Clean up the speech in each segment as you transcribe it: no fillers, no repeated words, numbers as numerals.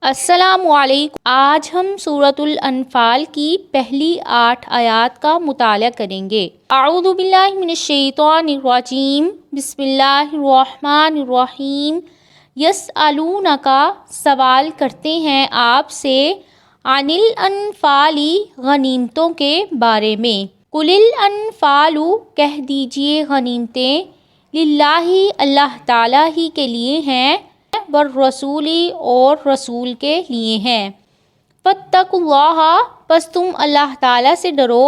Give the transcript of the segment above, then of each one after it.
السلام علیکم۔ آج ہم سورۃ الانفال کی پہلی 8 آیات کا مطالعہ کریں گے۔ اعوذ باللہ من الشیطان الرجیم، بسم اللہ الرحمن الرحیم۔ یسألونک، سوال کرتے ہیں آپ سے، عن الانفال، غنیمتوں کے بارے میں۔ قل الانفال، کہہ دیجئے غنیمتیں، للہ، اللہ تعالیٰ ہی کے لیے ہیں، والرسول، اور رسول کے لیے ہیں۔ فاتقوا اللہ، پس تم اللہ تعالیٰ سے ڈرو،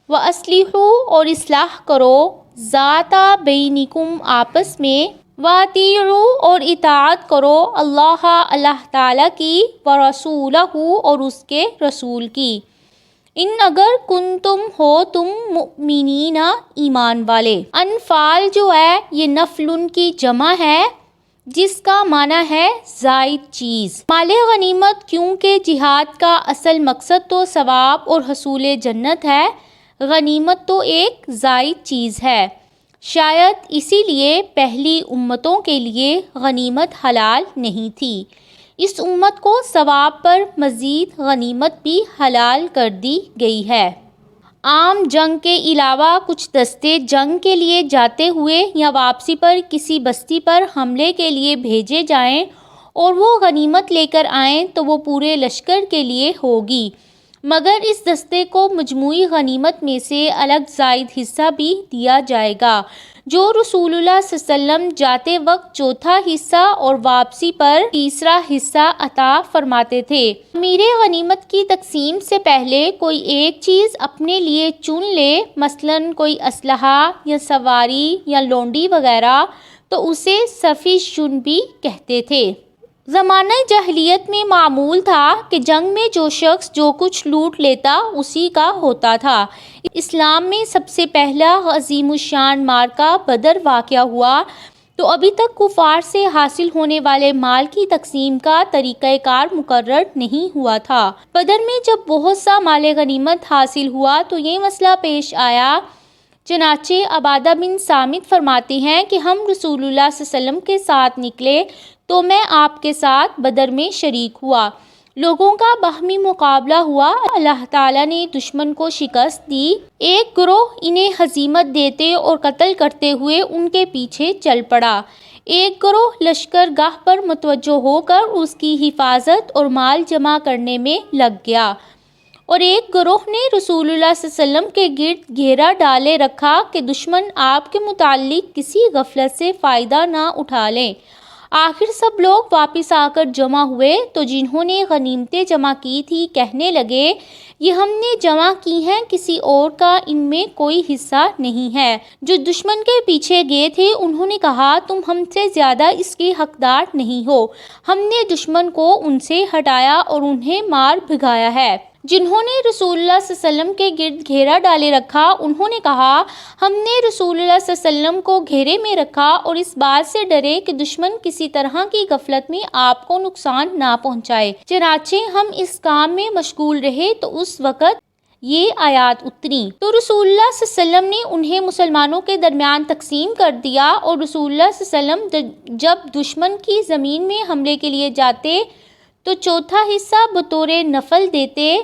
واصلحوا، اور اصلاح کرو، ذات بینکم، آپس میں، واطیعوا، اور اطاعت کرو، اللہ تعالیٰ کی، ورسولہ، اور اس کے رسول کی، ان اگر کنتم ہو تم، مؤمنین، ایمان والے۔ انفال جو ہے یہ نفل کی جمع ہے، جس کا معنی ہے زائد چیز۔ مال غنیمت، کیونکہ جہاد کا اصل مقصد تو ثواب اور حصول جنت ہے، غنیمت تو ایک زائد چیز ہے۔ شاید اسی لیے پہلی امتوں کے لیے غنیمت حلال نہیں تھی، اس امت کو ثواب پر مزید غنیمت بھی حلال کر دی گئی ہے۔ عام جنگ کے علاوہ کچھ دستے جنگ کے لیے جاتے ہوئے یا واپسی پر کسی بستی پر حملے کے لیے بھیجے جائیں اور وہ غنیمت لے کر آئیں تو وہ پورے لشکر کے لیے ہوگی، مگر اس دستے کو مجموعی غنیمت میں سے الگ زائد حصہ بھی دیا جائے گا، جو رسول اللہ صلی اللہ علیہ وسلم جاتے وقت چوتھا حصہ اور واپسی پر تیسرا حصہ عطا فرماتے تھے۔ امیر غنیمت کی تقسیم سے پہلے کوئی ایک چیز اپنے لیے چن لے، مثلاً کوئی اسلحہ یا سواری یا لونڈی وغیرہ، تو اسے صفی شن بھی کہتے تھے۔ زمانہ جاہلیت میں معمول تھا کہ جنگ میں جو شخص جو کچھ لوٹ لیتا اسی کا ہوتا تھا۔ اسلام میں سب سے پہلا عظیم الشان معرکہ بدر واقع ہوا تو ابھی تک کفار سے حاصل ہونے والے مال کی تقسیم کا طریقہ کار مقرر نہیں ہوا تھا۔ بدر میں جب بہت سا مال غنیمت حاصل ہوا تو یہ مسئلہ پیش آیا، چنانچہ عبادہ بن صامت فرماتے ہیں کہ ہم رسول اللہ صلی اللہ علیہ وسلم کے ساتھ نکلے تو میں آپ کے ساتھ بدر میں شریک ہوا، لوگوں کا باہمی مقابلہ ہوا، اللہ تعالیٰ نے دشمن کو شکست دی، ایک گروہ انہیں ہزیمت دیتے اور قتل کرتے ہوئے ان کے پیچھے چل پڑا، ایک گروہ لشکر گاہ پر متوجہ ہو کر اس کی حفاظت اور مال جمع کرنے میں لگ گیا، اور ایک گروہ نے رسول اللہ صلی اللہ علیہ وسلم کے گرد گھیرا ڈالے رکھا کہ دشمن آپ کے متعلق کسی غفلت سے فائدہ نہ اٹھا لیں۔ آخر سب لوگ واپس آ کر جمع ہوئے تو جنہوں نے غنیمتیں جمع کی تھی کہنے لگے، یہ ہم نے جمع کی ہیں، کسی اور کا ان میں کوئی حصہ نہیں ہے۔ جو دشمن کے پیچھے گئے تھے انہوں نے کہا، تم ہم سے زیادہ اس کے حقدار نہیں ہو، ہم نے دشمن کو ان سے ہٹایا اور انہیں مار بھگایا ہے۔ جنہوں نے رسول اللہ صلی اللہ علیہ وسلم کے گرد گھیرا ڈالے رکھا انہوں نے کہا، ہم نے رسول اللہ صلی اللہ علیہ وسلم کو گھیرے میں رکھا اور اس بات سے ڈرے کہ دشمن کسی طرح کی غفلت میں آپ کو نقصان نہ پہنچائے، چنانچہ ہم اس کام میں مشغول رہے تو اس وقت یہ آیات اتری تو رسول اللہ صلی اللہ علیہ وسلم نے انہیں مسلمانوں کے درمیان تقسیم کر دیا، اور رسول اللہ صلی اللہ علیہ وسلم جب دشمن کی زمین میں حملے کے لیے جاتے تو چوتھا حصہ بطور نفل دیتے،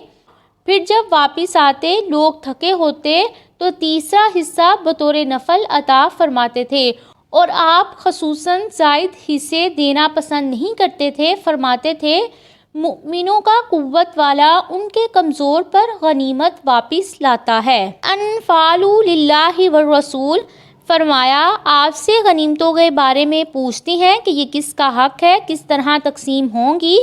پھر جب واپس آتے لوگ تھکے ہوتے تو تیسرا حصہ بطور نفل عطا فرماتے تھے، اور آپ خصوصاً زائد حصے دینا پسند نہیں کرتے تھے، فرماتے تھے، مؤمنوں کا قوت والا ان کے کمزور پر غنیمت واپس لاتا ہے۔ انفال للہ والرسول، فرمایا آپ سے غنیمتوں کے بارے میں پوچھتے ہیں کہ یہ کس کا حق ہے، کس طرح تقسیم ہوں گی،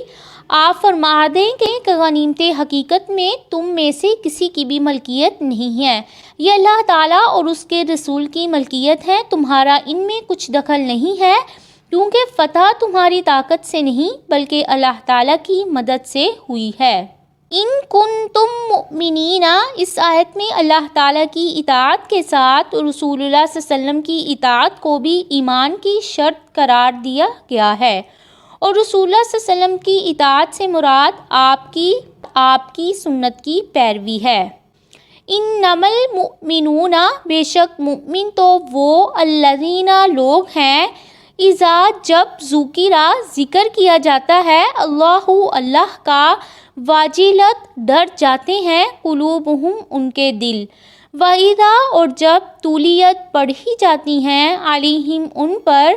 آپ فرما دیں کہ غنیمتیں حقیقت میں تم میں سے کسی کی بھی ملکیت نہیں ہے، یہ اللہ تعالیٰ اور اس کے رسول کی ملکیت ہے، تمہارا ان میں کچھ دخل نہیں ہے، کیونکہ فتح تمہاری طاقت سے نہیں بلکہ اللہ تعالیٰ کی مدد سے ہوئی ہے۔ ان کنتم مؤمنین، اس آیت میں اللہ تعالیٰ کی اطاعت کے ساتھ رسول اللہ صلی اللہ علیہ وسلم کی اطاعت کو بھی ایمان کی شرط قرار دیا گیا ہے، اور رسول اللہ صلی اللہ علیہ وسلم کی اطاعت سے مراد آپ کی سنت کی پیروی ہے۔ انما المؤمنون، بے شک مؤمن تو وہ الذین لوگ ہیں، اذا جب ذکرہ ذکر کیا جاتا ہے اللہ اللہ کا واجلت ڈر جاتے ہیں قلوبہم ان کے دل وَإِذَا اور جب تولیت پڑھی جاتی ہیں علیہم ان پر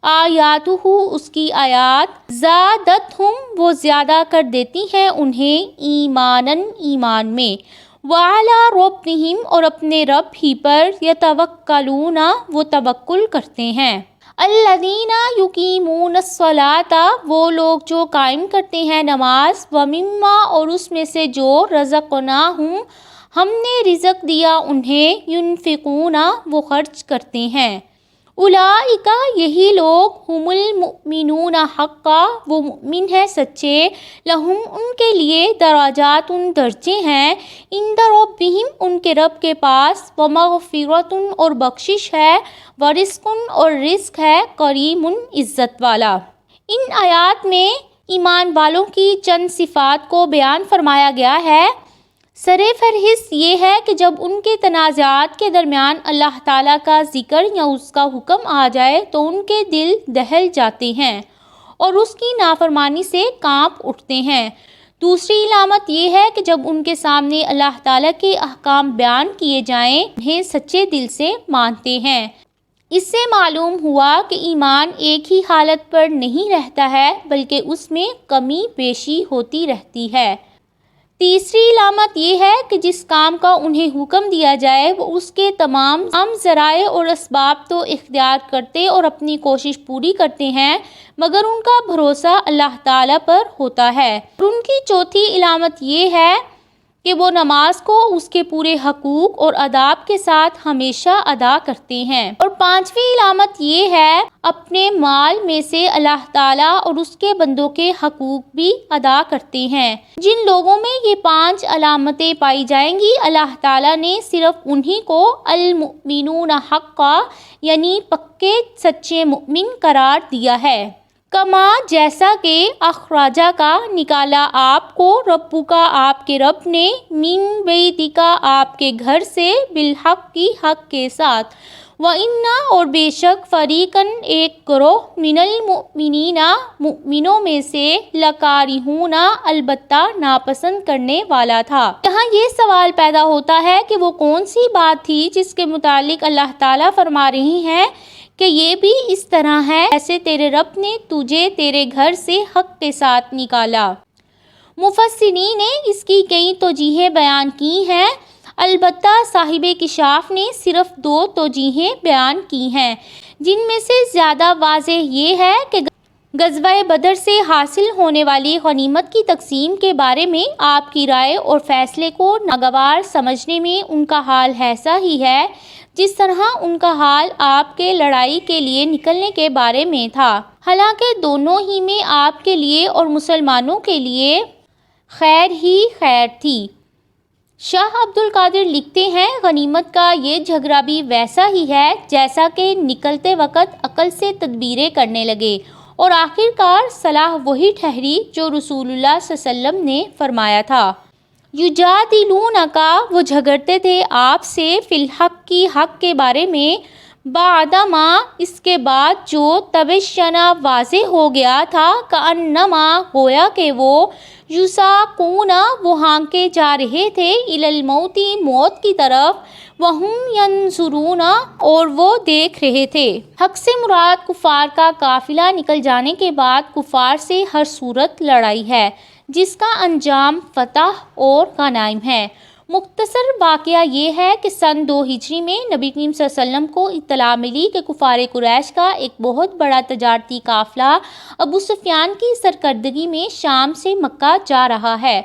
آیاتہ اس کی آیات زادتہم وہ زیادہ کر دیتی ہیں انہیں ایماناً ایمان میں وعلی ربہم اور اپنے رب ہی پر یتوکلون وہ توکل کرتے ہیں الذین یقیمون الصلاۃ وہ لوگ جو قائم کرتے ہیں نماز ومما اور اس میں سے جو رزقناہم ہم نے رزق دیا انہیں ینفقون وہ خرچ کرتے ہیں اولئک یہی لوگ ہم المؤمنون حقا وہ مؤمن ہیں سچے لہم ان کے لیے درجات درجے ہیں عند ربہم ان کے رب کے پاس ومغفرۃ اور بخشش ہے ورزق اور رزق ہے کریم عزت والا۔ ان آیات میں ایمان والوں کی چند صفات کو بیان فرمایا گیا ہے۔ سر فہرست یہ ہے کہ جب ان کے تنازعات کے درمیان اللہ تعالیٰ کا ذکر یا اس کا حکم آ جائے تو ان کے دل دہل جاتے ہیں اور اس کی نافرمانی سے کانپ اٹھتے ہیں۔ دوسری علامت یہ ہے کہ جب ان کے سامنے اللہ تعالیٰ کے احکام بیان کیے جائیں انہیں سچے دل سے مانتے ہیں۔ اس سے معلوم ہوا کہ ایمان ایک ہی حالت پر نہیں رہتا ہے بلکہ اس میں کمی بیشی ہوتی رہتی ہے۔ تیسری علامت یہ ہے کہ جس کام کا انہیں حکم دیا جائے وہ اس کے تمام ذرائع اور اسباب تو اختیار کرتے اور اپنی کوشش پوری کرتے ہیں مگر ان کا بھروسہ اللہ تعالیٰ پر ہوتا ہے۔ اور ان کی چوتھی علامت یہ ہے کہ وہ نماز کو اس کے پورے حقوق اور آداب کے ساتھ ہمیشہ ادا کرتے ہیں۔ اور پانچویں علامت یہ ہے اپنے مال میں سے اللہ تعالیٰ اور اس کے بندوں کے حقوق بھی ادا کرتے ہیں۔ جن لوگوں میں یہ پانچ علامتیں پائی جائیں گی اللہ تعالیٰ نے صرف انہی کو المؤمنون حقا یعنی پکے سچے مؤمن قرار دیا ہے۔ کما جیسا کہ اخراجہ کا نکالا آپ کو ربو کا آپ کے رب نے من بیتکا آپ کے گھر سے بالحق کی حق کے ساتھ وَإِنَّا اور بے شک فریقاً ایک گروہ من المؤمنین مؤمنوں میں سے لکارہون البتہ ناپسند کرنے والا تھا۔ یہاں یہ سوال پیدا ہوتا ہے کہ وہ کون سی بات تھی جس کے متعلق اللہ تعالیٰ فرما رہی ہیں کہ یہ بھی اس طرح ہے ایسے تیرے رب نے تجھے تیرے گھر سے حق کے ساتھ نکالا۔ مفسرین نے اس کی کئی توجیہیں بیان کی ہیں، البتہ صاحب کشاف نے صرف 2 توجیہیں بیان کی ہیں، جن میں سے زیادہ واضح یہ ہے کہ غزوہ بدر سے حاصل ہونے والی غنیمت کی تقسیم کے بارے میں آپ کی رائے اور فیصلے کو ناگوار سمجھنے میں ان کا حال ایسا ہی ہے جس طرح ان کا حال آپ کے لڑائی کے لیے نکلنے کے بارے میں تھا، حالانکہ دونوں ہی میں آپ کے لیے اور مسلمانوں کے لیے خیر ہی خیر تھی۔ شاہ عبد القادر لکھتے ہیں غنیمت کا یہ جھگڑا بھی ویسا ہی ہے جیسا کہ نکلتے وقت عقل سے تدبیریں کرنے لگے اور آخر کار صلاح وہی ٹھہری جو رسول اللہ صلی اللہ علیہ وسلم نے فرمایا تھا۔ یجادلونکا وہ جھگڑتے تھے آپ سے فی الحق کی حق کے بارے میں بعدما اس کے بعد جو تبشنا واضح ہو گیا تھا کأنما گویا کہ وہ یساقون وہ ہانکے جا رہے تھے الی الموت موت کی طرف وہم ینظرون اور وہ دیکھ رہے تھے۔ حق سے مراد کفار کا قافلہ نکل جانے کے بعد کفار سے ہر صورت لڑائی ہے جس کا انجام فتح اور غنائم ہے۔ مختصر واقعہ یہ ہے کہ سن 2 ہجری میں نبی کریم صلی اللہ علیہ وسلم کو اطلاع ملی کہ کفار قریش کا ایک بہت بڑا تجارتی قافلہ ابو سفیان کی سرکردگی میں شام سے مکہ جا رہا ہے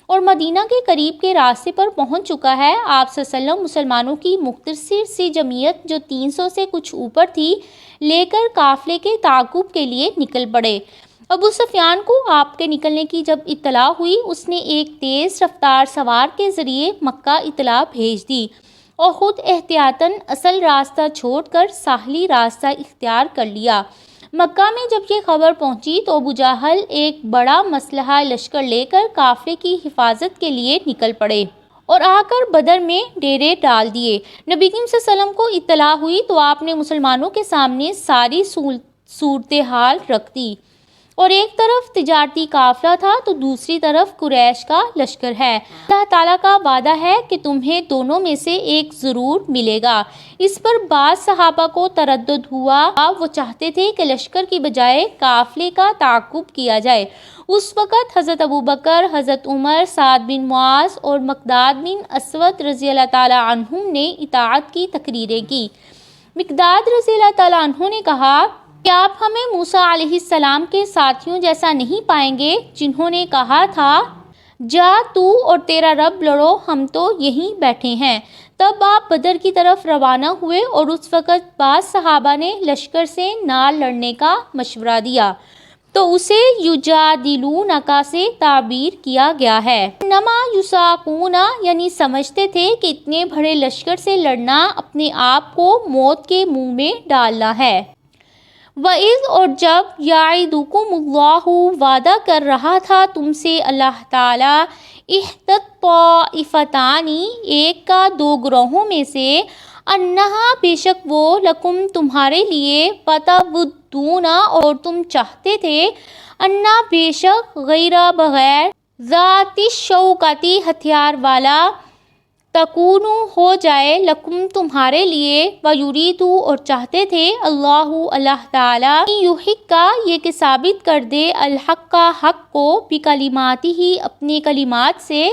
اور مدینہ کے قریب کے راستے پر پہنچ چکا ہے۔ آپ صلی اللہ علیہ وسلم مسلمانوں کی مختصر سی جمعیت جو 300 سے کچھ اوپر تھی لے کر قافلے کے تعاقب کے لیے نکل پڑے۔ ابو سفیان کو آپ کے نکلنے کی جب اطلاع ہوئی اس نے ایک تیز رفتار سوار کے ذریعے مکہ اطلاع بھیج دی اور خود احتیاطاً اصل راستہ چھوڑ کر ساحلی راستہ اختیار کر لیا۔ مکہ میں جب یہ خبر پہنچی تو ابو جہل ایک بڑا مسلح لشکر لے کر قافلے کی حفاظت کے لیے نکل پڑے اور آ کر بدر میں ڈیرے ڈال دیے۔ نبی کریم صلی اللہ علیہ وسلم کو اطلاع ہوئی تو آپ نے مسلمانوں کے سامنے ساری صورتحال رکھ دی، اور ایک طرف تجارتی قافلہ تھا تو دوسری طرف قریش کا لشکر ہے۔ اللہ تعالیٰ کا وعدہ ہے کہ تمہیں دونوں میں سے ایک ضرور ملے گا۔ اس پر بعض صحابہ کو تردد ہوا، وہ چاہتے تھے کہ لشکر کی بجائے قافلے کا تعاقب کیا جائے۔ اس وقت حضرت ابوبکر، حضرت عمر، سعد بن معاذ اور مقداد بن اسود رضی اللہ تعالیٰ عنہم نے اطاعت کی تقریریں کی۔ مقداد رضی اللہ تعالیٰ عنہ نے کہا کہ آپ ہمیں موسیٰ علیہ السلام کے ساتھیوں جیسا نہیں پائیں گے جنہوں نے کہا تھا جا تو اور تیرا رب لڑو، ہم تو یہیں بیٹھے ہیں۔ تب آپ بدر کی طرف روانہ ہوئے اور اس وقت بعض صحابہ نے لشکر سے نہ لڑنے کا مشورہ دیا تو اسے یجادلونک سے تعبیر کیا گیا ہے۔ انما یساقون، یعنی سمجھتے تھے کہ اتنے بڑے لشکر سے لڑنا اپنے آپ کو موت کے منہ میں ڈالنا ہے۔ وَإِذْ، اور جب یعدکم اللہ، وعدہ کر رہا تھا تم سے اللہ تعالیٰ، احدی الطائفتین، ایک کا دو گروہوں میں سے، انہا، بے شک وہ، لکم، تمہارے لیے، فتودون، اور تم چاہتے تھے، انا، بے شک، غیر، بغیر، ذات الشوکۃ، ہتھیار والا، تکونو، ہو جائے، لکم، تمہارے لیے، ویریدو، اور چاہتے تھے، اللہ تعالیٰ، یحق، یہ کہ ثابت کر دے، الحق، حق کو، بکلماتہ، اپنے کلمات سے،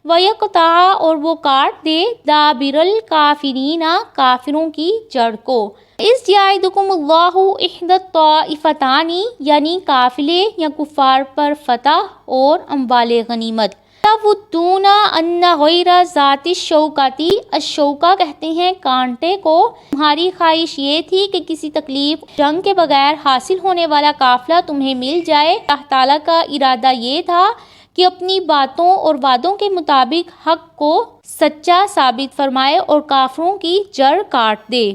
ویقطع، اور وہ کاٹ دے، دابر الکافرین، کافروں کی جڑ کو۔ اذ یعدکم اللہ احدی الطائفتین، یعنی قافلے یا کفار پر فتح اور اموال غنیمت۔ تودون ان غیر ذات الشوکۃ، الشوکہ کہتے ہیں کانٹے کو، تمہاری خواہش یہ تھی کہ کسی تکلیف جنگ کے بغیر حاصل ہونے والا قافلہ تمہیں مل جائے۔ اللہ تعالیٰ کا ارادہ یہ تھا کہ اپنی باتوں اور وعدوں کے مطابق حق کو سچا ثابت فرمائے اور کافروں کی جڑ کاٹ دے۔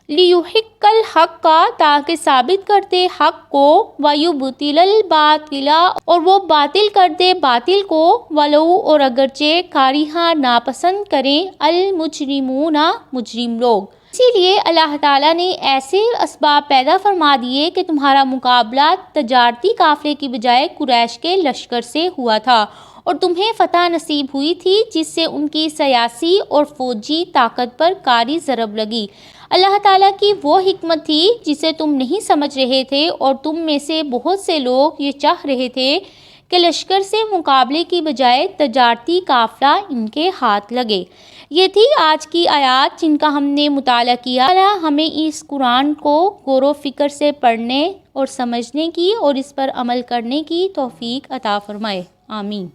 لیحق الحق، تاکہ ثابت کر دے حق کو، ویبطل الباطل، اور وہ باطل کر دے باطل کو، ولو، اور اگرچہ، کارہا، ناپسند کریں، المجرمون، مجرم لوگ۔ اسی لیے اللہ تعالیٰ نے ایسے اسباب پیدا فرما دیے کہ تمہارا مقابلہ تجارتی قافلے کی بجائے قریش کے لشکر سے ہوا تھا، اور تمہیں فتح نصیب ہوئی تھی جس سے ان کی سیاسی اور فوجی طاقت پر کاری ضرب لگی۔ اللہ تعالیٰ کی وہ حکمت تھی جسے تم نہیں سمجھ رہے تھے، اور تم میں سے بہت سے لوگ یہ چاہ رہے تھے کہ لشکر سے مقابلے کی بجائے تجارتی قافلہ ان کے ہاتھ لگے۔ یہ تھی آج کی آیات جن کا ہم نے مطالعہ کیا۔ اللہ ہمیں اس قرآن کو غور و فکر سے پڑھنے اور سمجھنے کی اور اس پر عمل کرنے کی توفیق عطا فرمائے، آمین۔